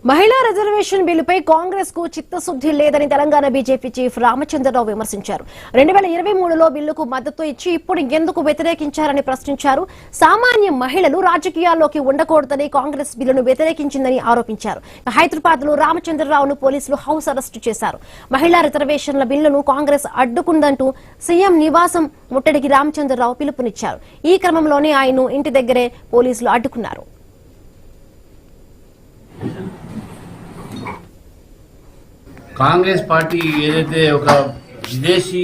మహిళా రిజర్వేషన్ బిల్లుపై కాంగ్రెస్ కు చిత్తశుద్ధి లేదని తెలంగాణ బీజేపీ చీఫ్ రామచంద్రరావు విమర్శించారు. 2023లో బిల్లుకు మద్దతు ఇచ్చి ఇప్పుడు ఎందుకు వ్యతిరేకించారని ప్రశ్నించారు. సామాన్య మహిళలు రాజకీయాల్లోకి ఉండకూడదని కాంగ్రెస్ బిల్లును వ్యతిరేకించిందని ఆరోపించారు. హైదరాబాద్ లో రామచంద్రరావును పోలీసులు హౌస్ అరెస్టు చేశారు. మహిళా రిజర్వేషన్ల బిల్లును కాంగ్రెస్ అడ్డుకుందంటూ సీఎం నివాసం ముట్టడికి రామచంద్రరావు పిలుపునిచ్చారు. ఈ క్రమంలోనే ఆయన్ను ఇంటి దగ్గరే పోలీసులు అడ్డుకున్నారు. కాంగ్రెస్ పార్టీ ఏదైతే ఒక విదేశీ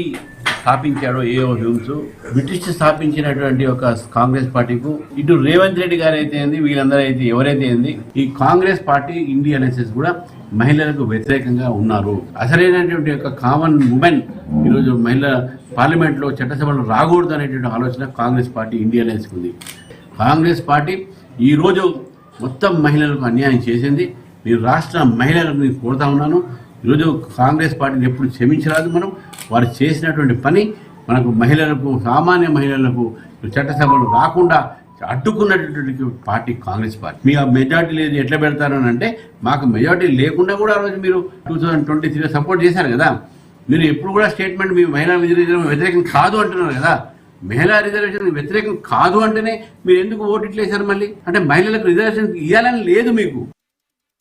స్థాపించాడో ఏఓ హ్యూమ్స్ బ్రిటిష్ స్థాపించినటువంటి ఒక కాంగ్రెస్ పార్టీకు ఇటు రేవంత్ రెడ్డి గారు అయితే ఏంది, వీళ్ళందరూ అయితే ఎవరైతే ఏంది, ఈ కాంగ్రెస్ పార్టీ ఇండియా అలయన్స్ కూడా మహిళలకు వ్యతిరేకంగా ఉన్నారు. అసలైనటువంటి ఒక కామన్ ఉమెన్ ఈరోజు మహిళ పార్లమెంట్ లో చట్టసభలో రాకూడదు అనేటువంటి ఆలోచన కాంగ్రెస్ పార్టీ ఇండియా అలయన్స్ ఉంది. కాంగ్రెస్ పార్టీ ఈ రోజు మొత్తం మహిళలకు అన్యాయం చేసింది. నేను రాష్ట్ర మహిళలను కోరుతా ఉన్నాను, ఈరోజు కాంగ్రెస్ పార్టీని ఎప్పుడు క్షమించరాదు. మనం వారు చేసినటువంటి పని మనకు మహిళలకు, సామాన్య మహిళలకు చట్టసభలు రాకుండా అడ్డుకున్నటువంటి పార్టీ కాంగ్రెస్ పార్టీ. మీ మెజార్టీ లేదు ఎట్లా పెడతారు అని అంటే, మాకు మెజార్టీ లేకుండా కూడా ఆ రోజు మీరు 2023 సపోర్ట్ చేశారు కదా. మీరు ఎప్పుడు కూడా స్టేట్మెంట్ మీ మహిళా రిజర్వేషన్ వ్యతిరేకం కాదు అంటున్నారు కదా. మహిళా రిజర్వేషన్ వ్యతిరేకం కాదు అంటేనే మీరు ఎందుకు ఓటు ఇట్లేశారు మళ్ళీ? అంటే మహిళలకు రిజర్వేషన్ ఇవ్వాలని లేదు మీకు.